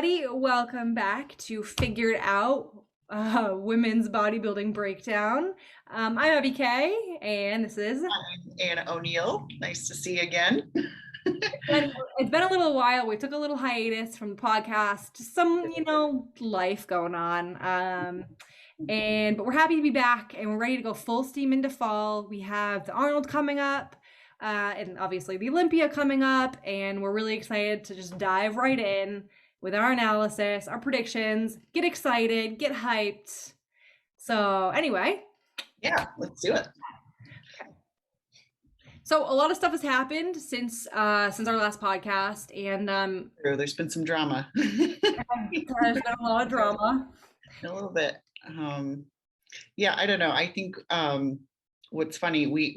everybody. Welcome back to Figured Out Women's Bodybuilding Breakdown. I'm Abby Kay, and this is. I'm Anna O'Neill. Nice to see you again. It's been a little while. We took a little hiatus from the podcast, just some, life going on. But we're happy to be back, and we're ready to go full steam into fall. We have the Arnold coming up. And obviously the Olympia coming up, and we're really excited to just dive right in with our analysis, our predictions, get excited, get hyped. So anyway. Yeah, let's do it. So a lot of stuff has happened since our last podcast, and there's been some drama. There's been a lot of drama. A little bit. Yeah, I don't know. I think what's funny, we've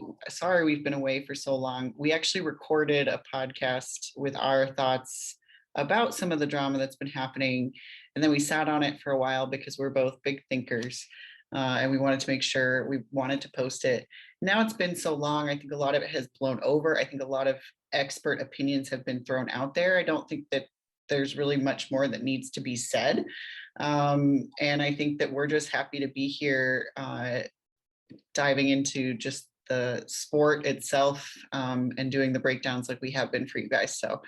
been away for so long. We actually recorded a podcast with our thoughts about some of the drama that's been happening. And then we sat on it for a while because we're both big thinkers. And we wanted to make sure we wanted to post it. Now it's been so long. I think a lot of it has blown over. I think a lot of expert opinions have been thrown out there. I don't think that there's really much more that needs to be said. And I think that we're just happy to be here diving into just the sport itself and doing the breakdowns like we have been for you guys. So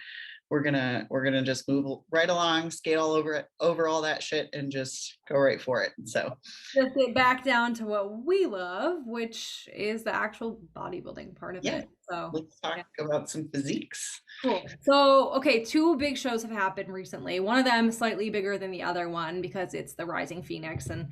we're gonna just move right along, skate all over all that shit, and just go right for it. So just get back down to what we love, which is the actual bodybuilding part of it. So let's talk about some physiques. Cool. So, okay, two big shows have happened recently. One of them slightly bigger than the other one because it's the Rising Phoenix, and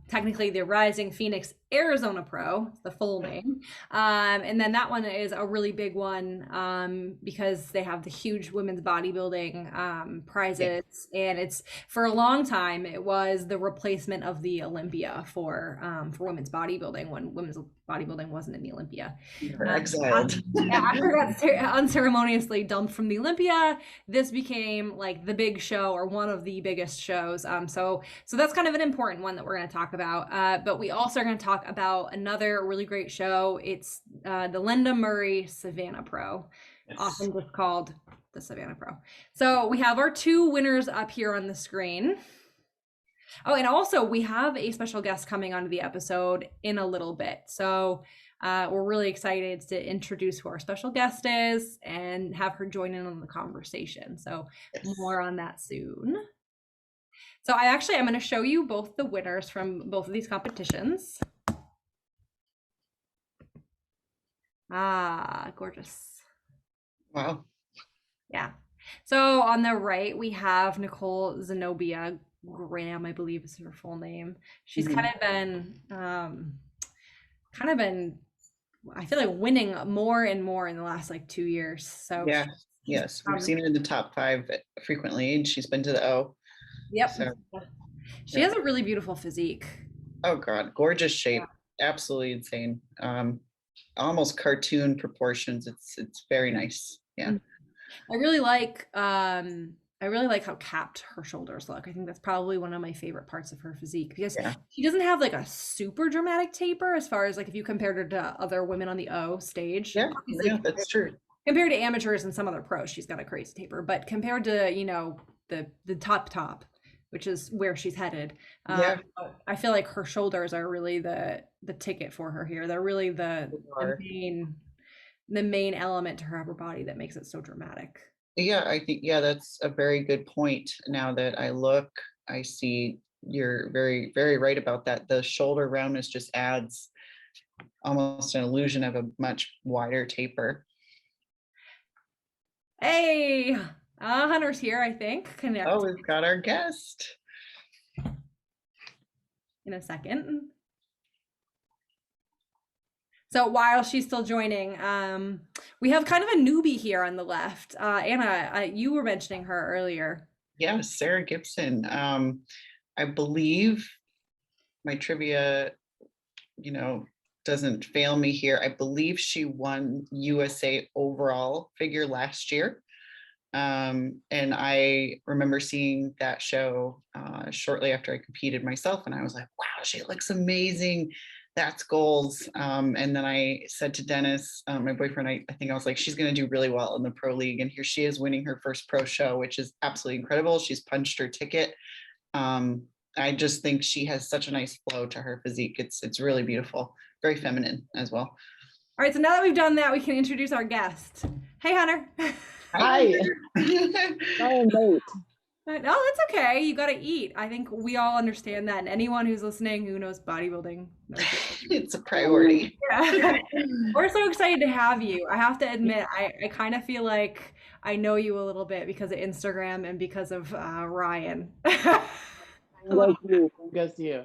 technically the Rising Phoenix Arizona Pro, the full name. And then that one is a really big one because they have the huge women's bodybuilding prizes, and it's for a long time it was the replacement of the Olympia for women's bodybuilding when women's bodybuilding wasn't in the Olympia. Exiled. After it got unceremoniously dumped from the Olympia, this became like the big show or one of the biggest shows. So that's kind of an important one that we're going to talk about. But we also are going to talk about another really great show. It's the Linda Murray Savannah Pro, often just called the Savannah Pro. So we have our two winners up here on the screen. Oh, and also we have a special guest coming onto the episode in a little bit. So we're really excited to introduce who our special guest is and have her join in on the conversation. So more on that soon. So I'm going to show you both the winners from both of these competitions. Ah, gorgeous. Wow. Yeah. So on the right, we have Nicole Zenobia Graham, I believe is her full name. She's kind of been, I feel like winning more and more in the last like 2 years. So yeah, yes, we've seen her in the top 5 frequently, and she's been to the O. Yep. So, she has a really beautiful physique. Oh God, gorgeous shape, absolutely insane. Almost cartoon proportions. It's very nice. Yeah. I really like how capped her shoulders look. I think that's probably one of my favorite parts of her physique because she doesn't have like a super dramatic taper as far as like if you compared her to other women on the O stage. Yeah, that's true. Compared to amateurs and some other pros, she's got a crazy taper. But compared to, the top, which is where she's headed, I feel like her shoulders are really the ticket for her here. They're really the main element to her upper body that makes it so dramatic. Yeah, I think, that's a very good point. Now that I see you're very, very right about that. The shoulder roundness just adds almost an illusion of a much wider taper. Hey, Hunter's here, I think. Oh, we've got our guest. In a second. So while she's still joining, we have kind of a newbie here on the left. Anna, you were mentioning her earlier. Yes, Sarah Gibson. I believe my trivia, doesn't fail me here. I believe she won USA overall figure last year. And I remember seeing that show shortly after I competed myself, and I was like, wow, she looks amazing. that's goals. And then I said to Dennis, my boyfriend, I think I was like, she's going to do really well in the pro league. And here she is winning her first pro show, which is absolutely incredible. She's punched her ticket. I just think she has such a nice flow to her physique. It's really beautiful, very feminine as well. All right, so now that we've done that, we can introduce our guest. Hey, Hunter. Hi. I'm late. No, that's okay. You got to eat. I think we all understand that. And anyone who's listening who knows bodybuilding knows it's a priority. Yeah. We're so excited to have you. I have to admit, I kind of feel like I know you a little bit because of Instagram and because of Ryan. Like you. Goes to you.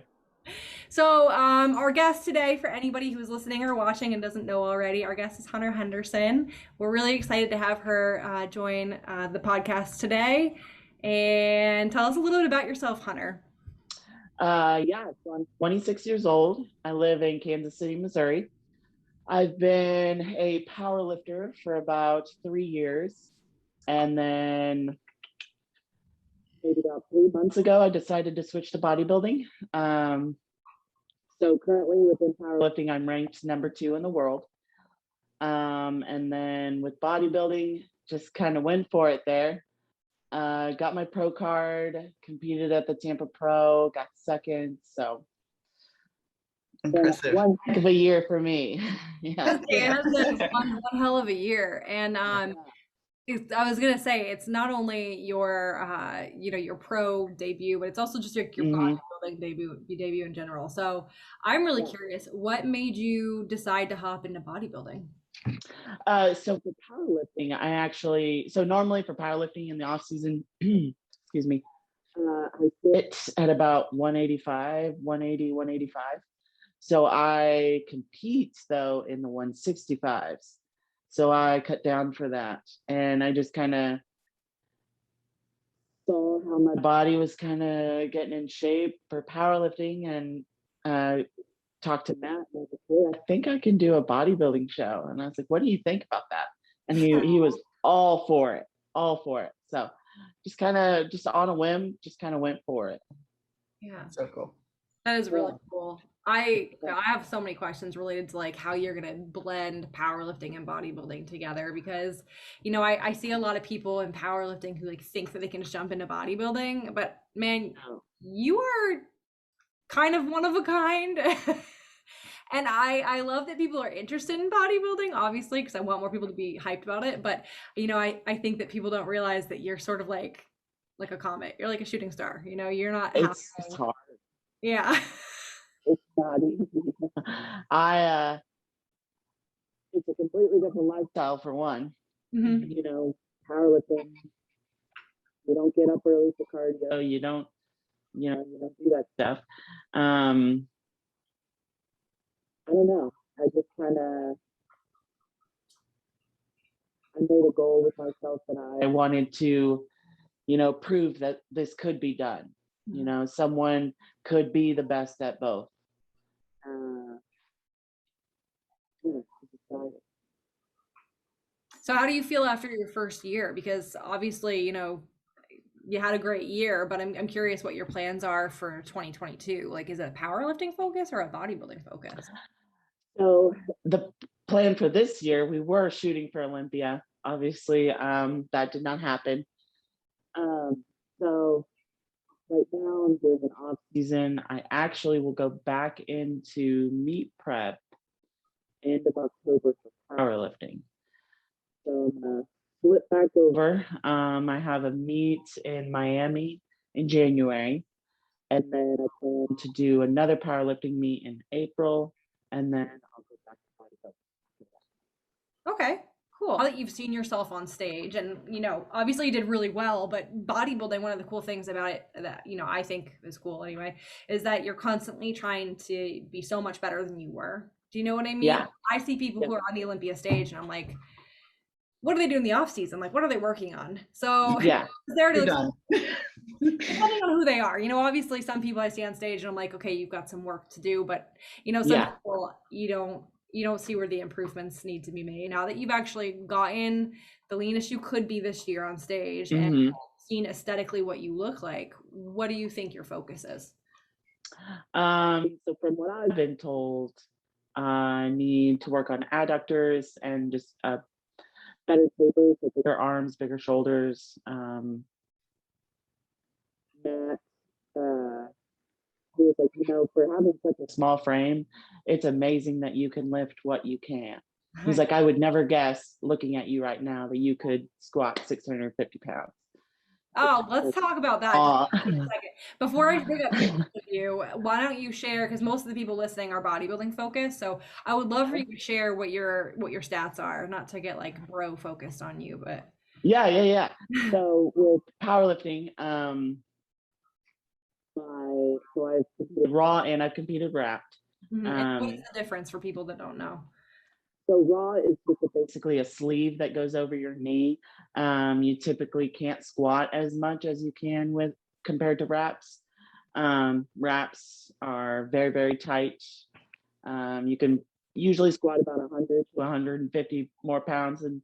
So our guest today, for anybody who's listening or watching and doesn't know already, our guest is Hunter Henderson. We're really excited to have her join the podcast today. And tell us a little bit about yourself, Hunter. Yeah, so I'm 26 years old. I live in Kansas City, Missouri. I've been a power lifter for about 3 years. And then maybe about 3 months ago, I decided to switch to bodybuilding. So currently within powerlifting, I'm ranked number 2 in the world. And then with bodybuilding, just kind of went for it there. Got my pro card, competed at the Tampa Pro, got second. So impressive. One heck of a year for me. Yeah. One hell of a year. And I was gonna say, it's not only your your pro debut, but it's also just your bodybuilding debut in general. So I'm really curious, what made you decide to hop into bodybuilding? So for powerlifting, so normally for powerlifting in the off season, excuse me, I sit at about 185, 180, 185. So I compete though in the 165s. So I cut down for that. And I just kind of saw how my body was kind of getting in shape for powerlifting, and talked to Matt, and I was like, hey, I think I can do a bodybuilding show. And I was like, what do you think about that? And he was all for it. So just on a whim, just kind of went for it. Yeah. So cool. That is really cool. I have so many questions related to like how you're gonna blend powerlifting and bodybuilding together, because I see a lot of people in powerlifting who like think that they can just jump into bodybuilding, but man, you are kind of one of a kind. And I love that people are interested in bodybuilding, obviously, because I want more people to be hyped about it. But I think that people don't realize that you're sort of like a comet. You're like a shooting star. You're not. It's hard. Yeah. It's not easy. It's a completely different lifestyle for one. Mm-hmm. Powerlifting. You don't get up early for cardio. You don't do that stuff. I don't know. I just I made a goal with myself that I wanted to, prove that this could be done. Someone could be the best at both. So how do you feel after your first year? Because obviously, you had a great year, but I'm curious what your plans are for 2022. Like, is it a powerlifting focus or a bodybuilding focus? So the plan for this year, we were shooting for Olympia. Obviously, that did not happen. So right now I'm doing an off season. I actually will go back into meet prep end of October for powerlifting. So I'm gonna flip back over. I have a meet in Miami in January, and then I plan to do another powerlifting meet in April, and then I'll go back to bodybuilding. Okay, cool. Now that you've seen yourself on stage, and obviously you did really well, but bodybuilding, one of the cool things about it that I think is cool anyway, is that you're constantly trying to be so much better than you were. Do you know what I mean? Yeah. I see people who are on the Olympia stage, and I'm like, what do they do in the off season? Like, what are they working on? So yeah, there to depending on who they are. Obviously some people I see on stage and I'm like, okay, you've got some work to do, but some people you don't see where the improvements need to be made. Now that you've actually gotten the leanest you could be this year on stage and seen aesthetically what you look like, what do you think your focus is? So from what I've been told, I need to work on adductors and just better tapers, so bigger arms, bigger shoulders. Matt, he was like, for having such a small frame, it's amazing that you can lift what you can. He's like, I would never guess looking at you right now that you could squat 650 pounds. Oh, let's talk about that just for a second. Before I bring up pictures of you, why don't you share, because most of the people listening are bodybuilding focused, so I would love for you to share what your stats are, not to get like bro focused on you, but Yeah. So with powerlifting, so I've competed raw and I've competed wrapped. And what's the difference for people that don't know? So raw is just basically a sleeve that goes over your knee. You typically can't squat as much as you can with compared to wraps. Wraps are very, very tight. You can usually squat about 100 to 150 more pounds than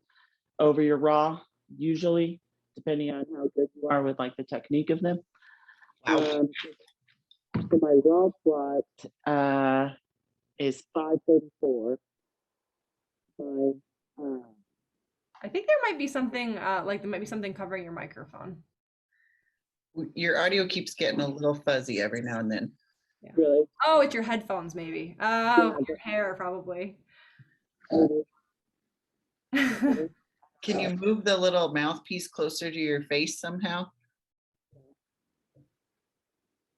over your raw, usually, depending on how good you are with like the technique of them. Wow. So my raw squat is 534. I think there might be something covering your microphone. Your audio keeps getting a little fuzzy every now and then. Yeah. Really? Oh, it's your headphones maybe. Oh, your hair probably. Can you move the little mouthpiece closer to your face somehow?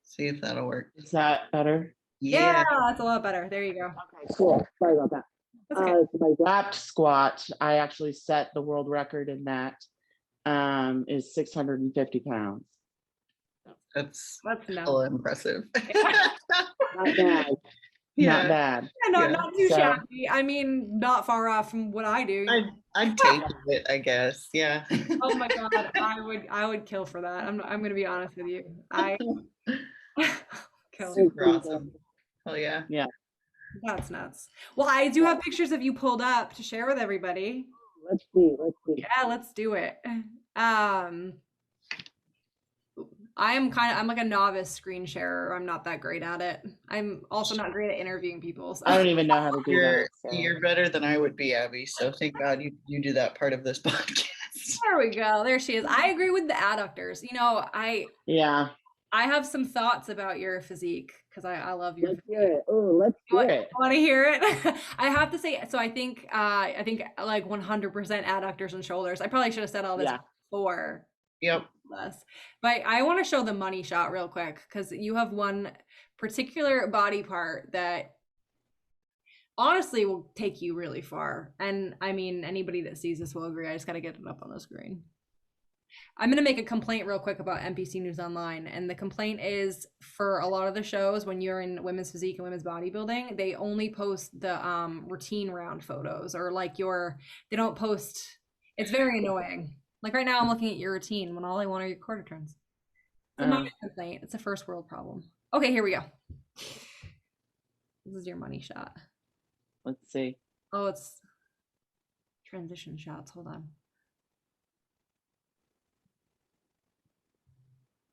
See if that'll work. Is that better? Yeah, that's a lot better. There you go. Okay, cool. Sorry about that. Okay. So my wrapped squat, I actually set the world record in that, is 650 pounds. That's no. impressive. Not bad. Yeah. Not bad. Yeah, not too shabby. I mean, not far off from what I do. I'd take it, I guess. Yeah. Oh my God, I would kill for that. I'm gonna be honest with you. I kill. Super awesome. Oh yeah. Yeah. That's nuts. Well, I do have pictures of you pulled up to share with everybody. Let's see. Yeah, let's do it. I'm like a novice screen sharer. I'm not that great at it. I'm also not great at interviewing people. So. I don't even know how to do that. So. You're better than I would be, Abby. So thank God you do that part of this podcast. There we go. There she is. I agree with the adductors. I have some thoughts about your physique because I love your. Let's hear it. Oh, let's hear it. Want to hear it? I have to say. So I think like 100% adductors and shoulders. I probably should have said all this before. Yep. But I want to show the money shot real quick because you have one particular body part that honestly will take you really far. And I mean, anybody that sees this will agree. I just got to get it up on the screen. I'm going to make a complaint real quick about NPC News Online. And the complaint is for a lot of the shows when you're in women's physique and women's bodybuilding, they only post the routine round photos or like they don't post. It's very annoying. Like right now I'm looking at your routine when all I want are your quarter turns. It's not a complaint. It's a first world problem. Okay, here we go. This is your money shot. Let's see. Oh, it's transition shots. Hold on.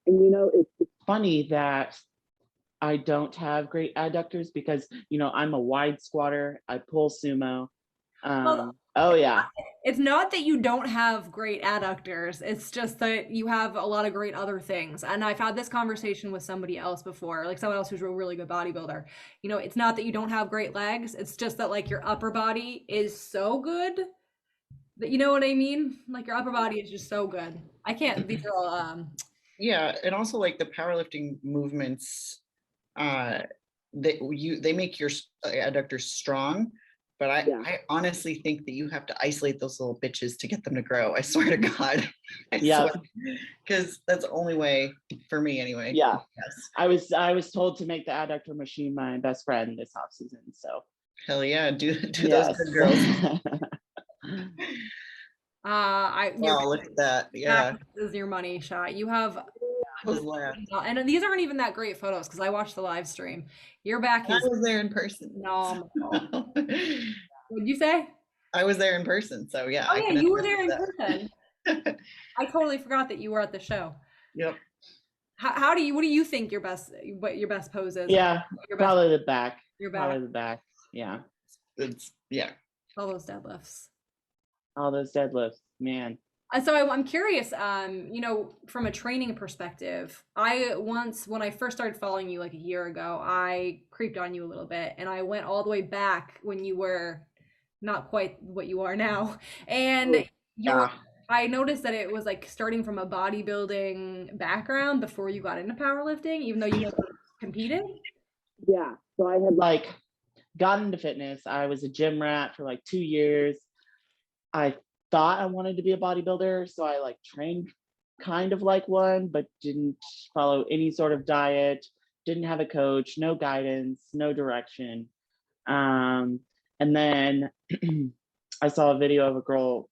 And it's funny that I don't have great adductors because I'm a wide squatter. I pull sumo. Oh yeah. It's not that you don't have great adductors. It's just that you have a lot of great other things. And I've had this conversation with somebody else before, like someone else who's a really good bodybuilder. It's not that you don't have great legs. It's just that like your upper body is so good that you know what I mean? Like your upper body is just so good. I can't, these are all, yeah. And also like the powerlifting movements, they make your adducers strong. But I honestly think that you have to isolate those little bitches to get them to grow. I swear to God. Because that's the only way for me anyway. Yeah. Yes. I was told to make the adductor machine my best friend this off season. So hell yeah, do those good girls. Look at that. Yeah. This is your money shot. You have and these aren't even that great photos because I watched the live stream. Your back is. I was there in person. No. What'd you say? I was there in person, so yeah. Oh yeah, you were there in person. I totally forgot that you were at the show. Yep. How do you, what do you think what your best pose is? Yeah, Your best, probably the back. your back, Probably the back. Yeah. Yeah. all those deadlifts. All those deadlifts, man. So I'm curious, you know, from a training perspective, when I first started following you like a year ago, I creeped on you a little bit and I went all the way back when you were not quite what you are now. And Yeah. I noticed that it was like starting from a bodybuilding background before you got into powerlifting, even though you never competed. Yeah. So I had like gotten into fitness. I was a gym rat for like 2 years. I thought I wanted to be a bodybuilder, so I like trained kind of like one, but didn't follow any sort of diet, didn't have a coach, no guidance, no direction. And then I saw a video of a girl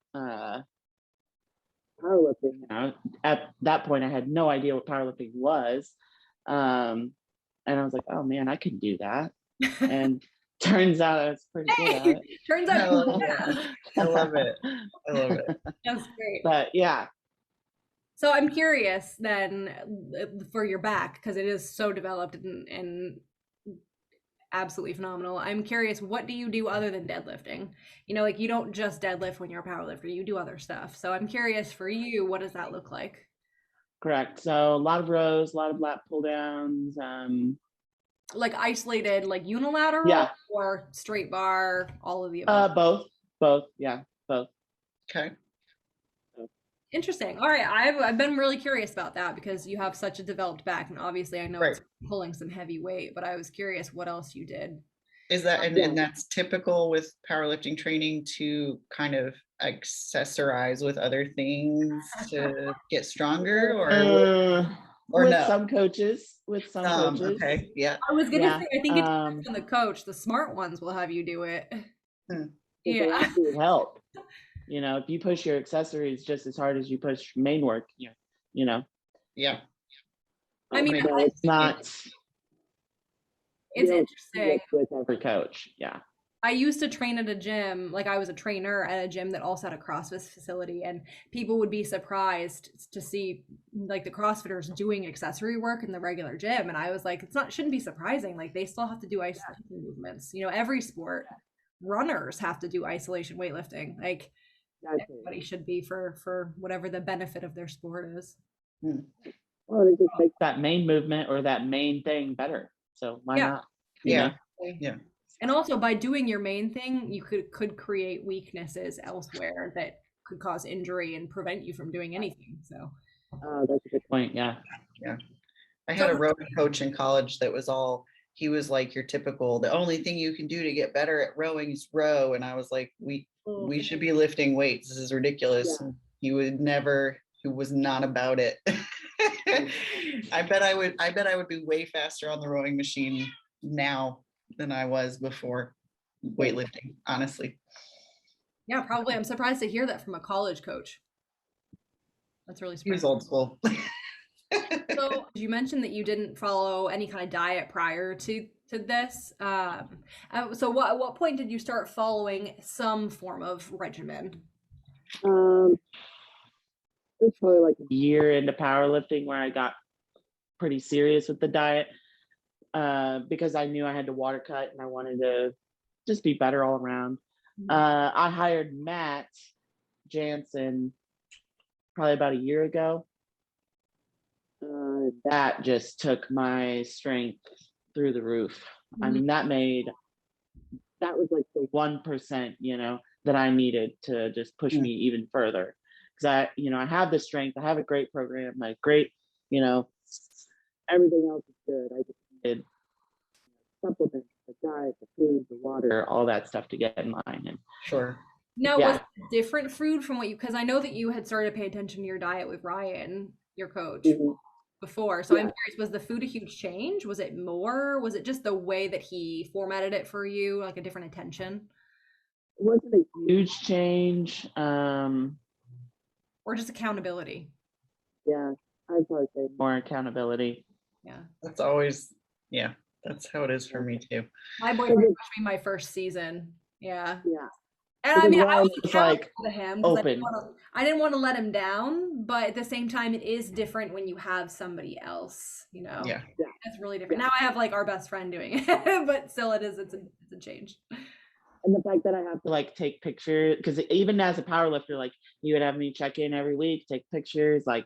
powerlifting. You know, at that point, I had no idea what powerlifting was, and I was like, "Oh man, I can do that." And turns out I was pretty good at it. Turns I out, love yeah, it. I love it. I love it. that's great. But yeah, So I'm curious then for your back, because it is so developed and absolutely phenomenal. I'm curious, what do you do other than deadlifting? You know, like you don't just deadlift when you're a powerlifter, you do other stuff. So I'm curious for you, what does that look like? correct. So a lot of rows, a lot of lat pull downs. Like isolated, like unilateral Yeah. or straight bar, all of the above? Both. Yeah, both. Okay. Interesting. All right, I've been really curious about that because you have such a developed back, and obviously I know Right. it's pulling some heavy weight, but I was curious what else you did. Is that, Yeah. and that's typical with powerlifting training to kind of accessorize with other things to get stronger, or With no? some coaches, Okay. Yeah. I was gonna Yeah, say, I think it depends on the coach. The smart ones will have you do it. Hmm. they Yeah. actually help. You know, if you push your accessories just as hard as you push main work, you know, Yeah. I mean, so it's not. it's you don't interesting. with every coach. Yeah. I used to train at a gym, like I was a trainer at a gym that also had a CrossFit facility, and people would be surprised to see like the CrossFitters doing accessory work in the regular gym. And I was like, shouldn't be surprising. Like they still have to do isolation movements. You know, every sport, runners have to do isolation weightlifting. Like everybody should be for whatever the benefit of their sport is. Well, it just makes that main movement or that main thing better. So why not? You Yeah. know? Yeah. And also by doing your main thing, you could create weaknesses elsewhere that could cause injury and prevent you from doing anything. So That's a good point. Yeah. Yeah. I had a rowing coach in college that was he was like your typical, the only thing you can do to get better at rowing is row. And I was like, we should be lifting weights. This is ridiculous. Yeah. He was not about it. I bet I would be way faster on the rowing machine now than I was before weightlifting, honestly. Yeah, probably. I'm surprised to hear that from a college coach. That's really surprising. He was old school. So you mentioned that you didn't follow any kind of diet prior to this. So what point did you start following some form of regimen? It's probably like a year into powerlifting where I got pretty serious with the diet because I knew I had to water cut and I wanted to just be better all around. I hired Matt Jansen probably about a year ago. That just took my strength through the roof. I mean, that was like the 1%, you know, that I needed to just push me even further. Because I have the strength, I have a great program, like great, you know, everything else is good. I just needed supplements, the diet, the food, the water, all that stuff to get in line. And sure. Now, was it different food from what because I know that you had started to pay attention to your diet with Ryan, your coach, before. So I'm curious, was the food a huge change? Was it more? Was it just the way that he formatted it for you, like a different attention? It wasn't a huge change. Or just accountability? Yeah, I'd probably say more accountability. Yeah. That's always, that's how it is for me too. My boyfriend pushed me my first season. Yeah. Yeah. And I mean, I Ryan was was accountable like to him because open. I didn't want to let him down, but at the same time, it is different when you have somebody else, you know. Yeah. It's really different. Now I have like our best friend doing it, but still, it's a change. And the fact that I have to like take pictures, because even as a power lifter, like you would have me check in every week, take pictures. Like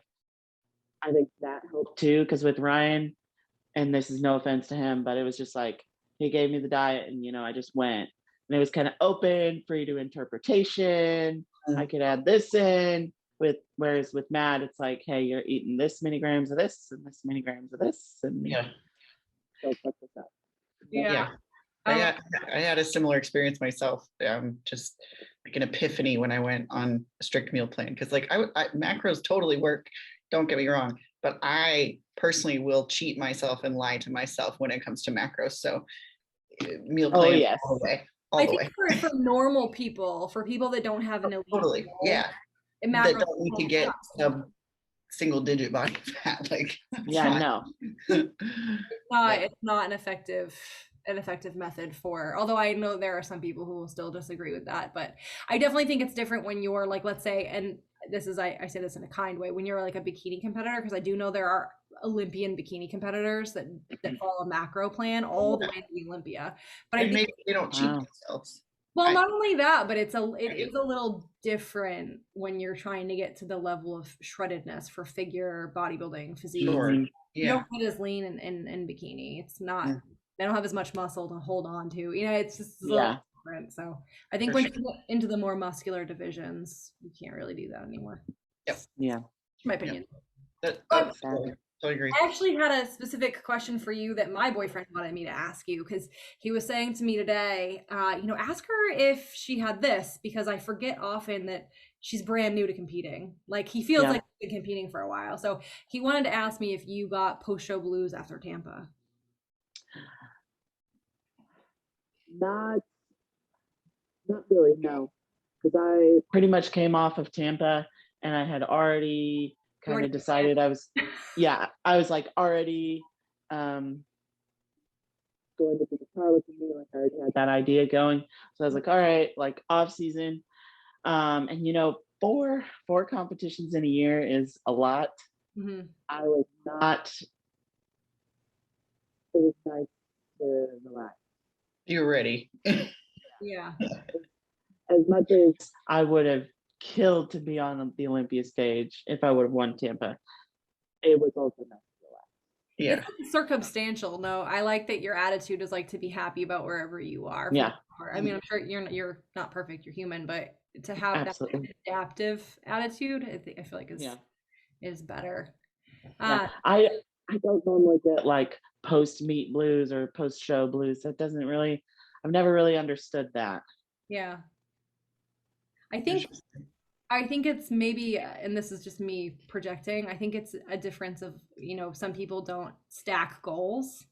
I think that helped too, because with Ryan, and this is no offense to him, but it was just like he gave me the diet and I just went. And it was kind of open, free to interpretation. I could add this in whereas with Matt, it's like, hey, you're eating this many grams of this and this many grams of this. And Yeah. so fuck this up. Yeah. I had a similar experience myself. Just like an epiphany when I went on a strict meal plan, because like I macros totally work. Don't get me wrong, but I personally will cheat myself and lie to myself when it comes to macros. So meal plan yes. all the way. I think for normal people, for people that don't have an elite Totally. goal, Yeah. That don't need to get single digit body fat. Like no. It's not an effective method for, although I know there are some people who will still disagree with that, but I definitely think it's different when you're like, let's say, and this is I say this in a kind way, when you're like a bikini competitor, because I do know there are Olympian bikini competitors that follow a macro plan all the way to the Olympia, but I think maybe they don't cheat themselves. Well, not only that, but it is a little different when you're trying to get to the level of shreddedness for figure bodybuilding physique. Sure. You Yeah. don't get as lean in bikini. It's not. They don't have as much muscle to hold on to. It's just a little different. So I think when you get into the more muscular divisions, you can't really do that anymore. Yep. Yeah. My opinion. I agree. I actually had a specific question for you that my boyfriend wanted me to ask you, because he was saying to me today, ask her if she had this, because I forget often that she's brand new to competing. Like he feels like he's been competing for a while. So he wanted to ask me if you got post-show blues after Tampa. Not really, no. Because I pretty much came off of Tampa and I had already kind of decided I was like already going to be the powerlifting meet. Like I already had that idea going. So I was like, all right, like off season. And four competitions in a year is a lot. Mm-hmm. I was not, it was nice to relax. You were ready. Yeah. As much as I would have killed to be on the Olympia stage if I would have won Tampa, it was also nice to relax. Yeah. It's circumstantial. No, I like that your attitude is like to be happy about wherever you are. Yeah. I mean, I'm sure you're not perfect, you're human, but to have Absolutely. that adaptive attitude, I feel like is better. I don't normally get like post meet blues or post show blues. That doesn't really, I've never really understood that. Yeah. I think it's maybe, and this is just me projecting, I think it's a difference of, some people don't stack goals.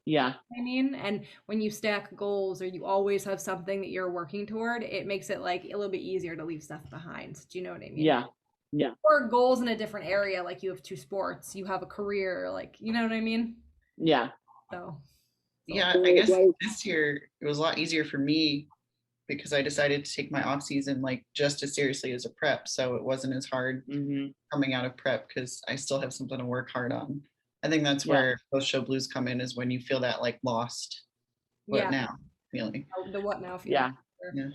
Yeah. I mean, and when you stack goals or you always have something that you're working toward, it makes it like a little bit easier to leave stuff behind. Do you know what I mean? Yeah. Yeah. Or goals in a different area, like you have 2 sports, you have a career, like, you know what I mean? Yeah. So. Yeah, I guess this year it was a lot easier for me because I decided to take my off season like just as seriously as a prep. So it wasn't as hard coming out of prep because I still have something to work hard on. I think that's where post show blues come in, is when you feel that like lost what now feeling. The what now feeling. Yeah.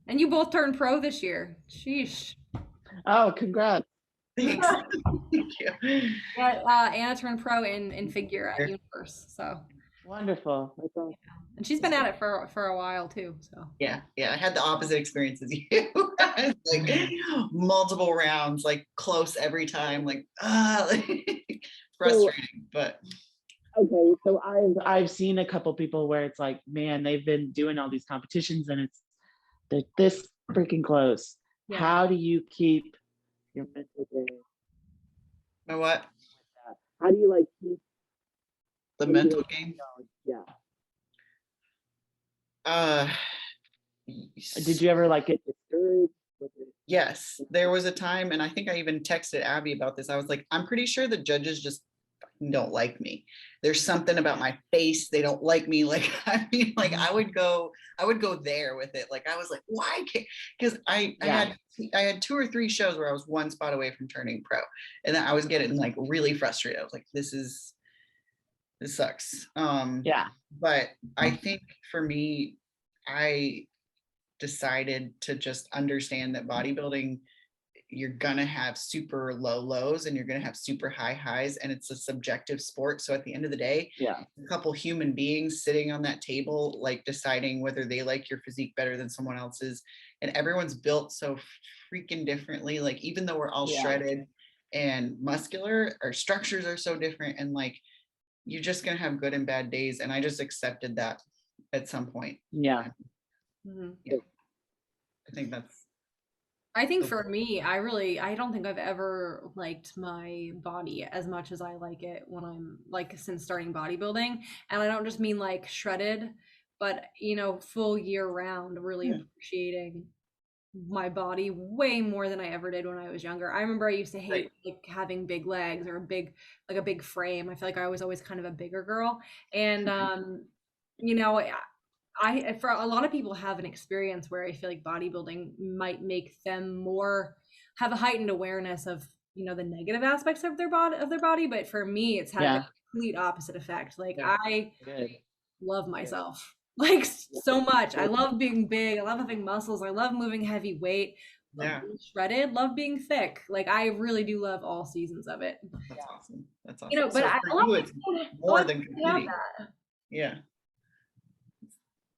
And you both turned pro this year. Sheesh. Oh, congrats. Thanks. Thank you. Yeah, Anna turned pro in figure at Universe. So wonderful. That's awesome. And she's been at it for a while too. So yeah, I had the opposite experience as you. Like multiple rounds, like close every time, like frustrating. But okay, so I've seen a couple people where it's like, man, they've been doing all these competitions and they're this freaking close. Yeah. How do you keep your mental game? You know what? How do you like keep the mental game? Yeah. Did you ever like get discouraged? Yes, there was a time, and I think I even texted Abby about this. I was like, I'm pretty sure the judges just don't like me. there's something about my face. They don't like me. Like, I mean, like I would go there with it. Like, I was like, why can't, because I had 2 or 3 shows where I was 1 spot away from turning pro. And then I was getting like really frustrated. I was like, this sucks. But I think for me, I decided to just understand that bodybuilding, you're gonna have super low lows and you're gonna have super high highs, and it's a subjective sport. So at the end of the day, a couple human beings sitting on that table, like deciding whether they like your physique better than someone else's, and everyone's built so freaking differently. Like, even though we're all shredded and muscular, our structures are so different, and like you're just gonna have good and bad days. And I just accepted that at some point. Yeah. I think for me, I don't think I've ever liked my body as much as I like it when I'm like, since starting bodybuilding. And I don't just mean like shredded, but you know, full year round, really appreciating my body way more than I ever did when I was younger. I remember I used to hate like having big legs or a big frame. I feel like I was always kind of a bigger girl. And you know, I for a lot of people have an experience where I feel like bodybuilding might make them have a heightened awareness of, you know, the negative aspects of their body. But for me, it's had the complete opposite effect. Like, I love myself like so much. I love being big. I love having muscles. I love moving heavy weight. Love being shredded. Love being thick. Like, I really do love all seasons of it. That's awesome. That's awesome. You know, but so I for you, it's more than competing. Yeah.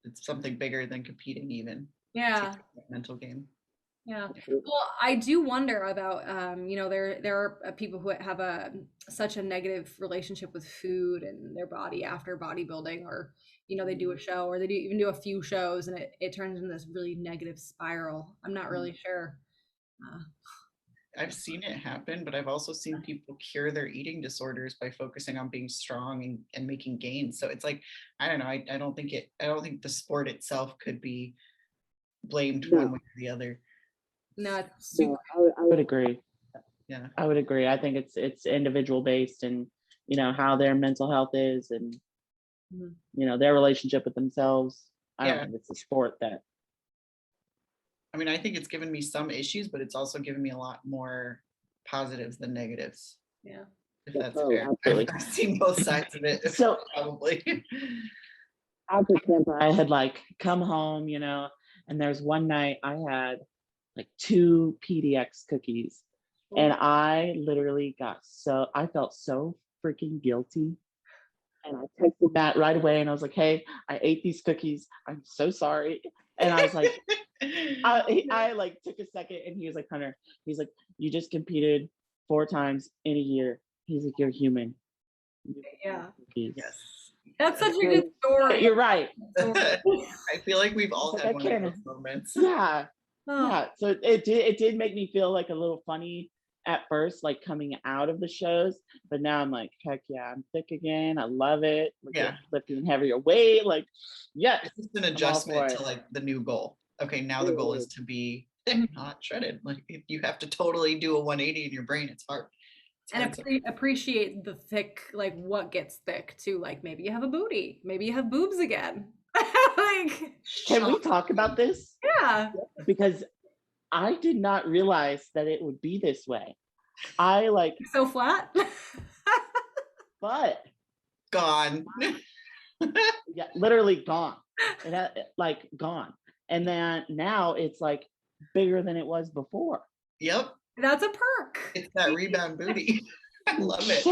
It's something bigger than competing, even. Yeah. Mental game. Yeah. Well, I do wonder about, you know, there are people who have such a negative relationship with food and their body after bodybuilding, or, you know, they do a show or they even do a few shows and it turns into this really negative spiral. I'm not really sure. I've seen it happen, but I've also seen people cure their eating disorders by focusing on being strong and making gains. So it's like, I don't know. I don't think the sport itself could be blamed one way or the other. No, it's super. I would agree. Yeah, I would agree. I think it's individual based, and you know how their mental health is, and you know their relationship with themselves. I don't think it's a sport that. I mean, I think it's given me some issues, but it's also given me a lot more positives than negatives. Yeah. If that's fair. I've seen both sides of it. So probably. After camp, I had like come home, you know, and there's one night I had like 2 PDX cookies, and I literally I felt so freaking guilty. And I texted Matt right away and I was like, hey, I ate these cookies. I'm so sorry. And I was like, I like took a second, and he was like, Hunter, he's like, you just competed 4 times in a year. He's like, you're human. Yeah. Yes. That's such a good story. You're right. I feel like we've all had one of those moments. Yeah. Yeah. So it did make me feel like a little funny at first, like coming out of the shows, but now I'm like, heck yeah, I'm thick again. I love it. Lifting heavier weight. Like, yes. It's just an adjustment to like the new goal. Okay, now the goal is to be thick, not shredded. Like, if you have to totally do a 180 in your brain, it's hard. And appreciate the thick, like what gets thick too. Like, maybe you have a booty, maybe you have boobs again. Like, can we talk about this? Yeah. Because I did not realize that it would be this way. I like so flat. But gone. Yeah, literally gone. It had, like gone. And then now it's like bigger than it was before. Yep. That's a perk. It's that rebound booty. I love it.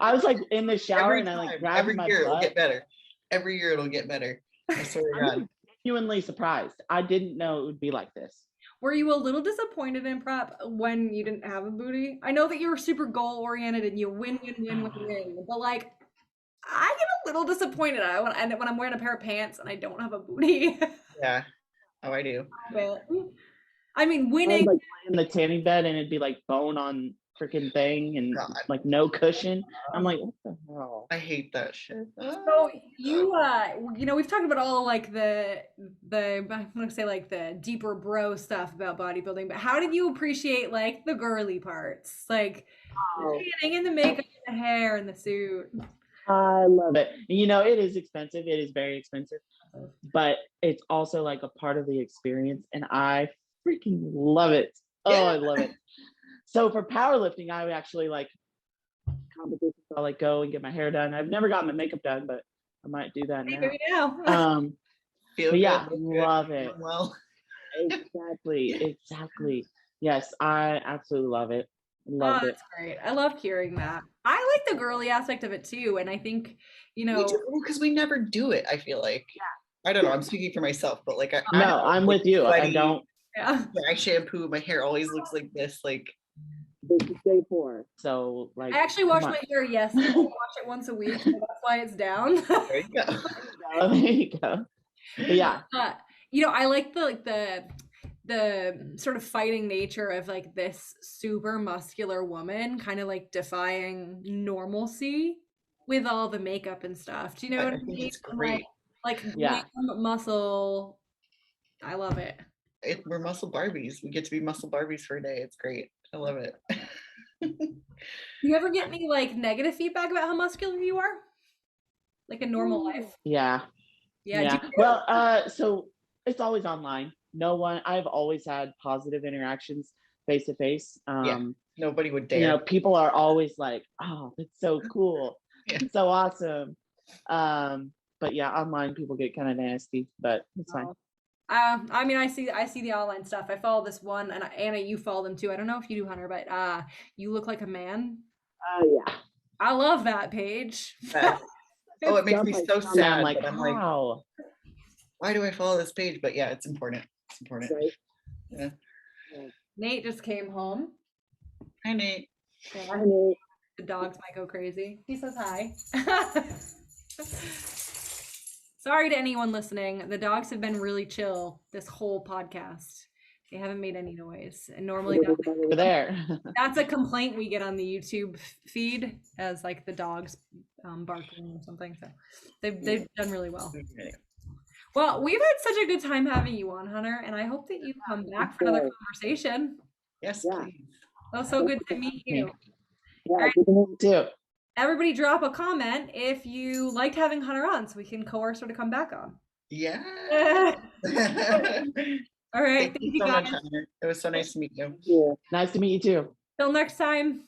I was like in the shower and I like grabbed every my year butt. It'll get better. Every year it'll get better. I swear to God. I'm genuinely surprised. I didn't know it would be like this. Were you a little disappointed in prep when you didn't have a booty? I know that you were super goal oriented and you win, but like, I get a little disappointed when I'm wearing a pair of pants and I don't have a booty. Yeah. Oh, I do. I mean, winning. I would, like, play in the tanning bed and it'd be like bone on freaking thing and God. like no cushion. I'm like, what the hell? I hate that shit. So you we've talked about all like the I'm gonna say like the deeper bro stuff about bodybuilding, but how did you appreciate like the girly parts, like getting in the makeup, the hair, and the suit? I love it. You know, it is expensive. It is very expensive, but it's also like a part of the experience, and I freaking love it. Oh, Yeah. I love it. So for powerlifting, I would actually like competitions. I'll like go and get my hair done. I've never gotten my makeup done, but I might do that now. Maybe now. Feel But good, yeah, look love good, it. well. Exactly. Yes, I absolutely love it. Loved it. That's great. I love hearing that. I like the girly aspect of it too, and I think We do, because we never do it. I feel like. I don't know. I'm speaking for myself, but like No, I'm with you. I sweaty, don't. yeah. I shampoo. My hair always looks like this. Like This is day 4. So like, I actually wash come my hair yesterday. I wash it once a week, so that's why it's down. there you go. on. There you go. But yeah, I like the sort of fighting nature of like this super muscular woman kind of like defying normalcy with all the makeup and stuff. Do you know what I think mean? it's great. Like Yeah. glam, muscle. I love it. We're muscle Barbies. We get to be muscle Barbies for a day. It's great. I love it. You ever get any like negative feedback about how muscular you are? Like in normal life? yeah. Yeah. Well, so it's always online. No one. I've always had positive interactions face to face. Nobody would dare. You know, people are always like, "Oh, that's so cool. Yeah. It's so awesome." But yeah, online people get kind of nasty, but it's fine. I mean, I see the online stuff. I follow this one, and Anna, you follow them too. I don't know if you do, Hunter, but you look like a man. Yeah. I love that page. Oh, it makes me so sad. I'm like, but I'm like, wow. why do I follow this page? But yeah, it's important. It's important. Right. Yeah. Nate just came home. Hi, Nate. Yeah, Hi, Nate. the dogs might go crazy. He says hi. Sorry to anyone listening. The dogs have been really chill this whole podcast. They haven't made any noise. And normally Over there. that's a complaint we get on the YouTube feed as like the dogs barking or something. So they've done really well. Well, we've had such a good time having you on, Hunter, and I hope that you come back for another conversation. Yes, Yeah. please. Well, so good to meet you. Yeah, right. good to meet you too. Everybody drop a comment if you liked having Hunter on so we can coerce her to come back on. Yeah. All right. Thank you so much, Hunter. It was so nice to meet you. Yeah. Nice to meet you too. Till next time.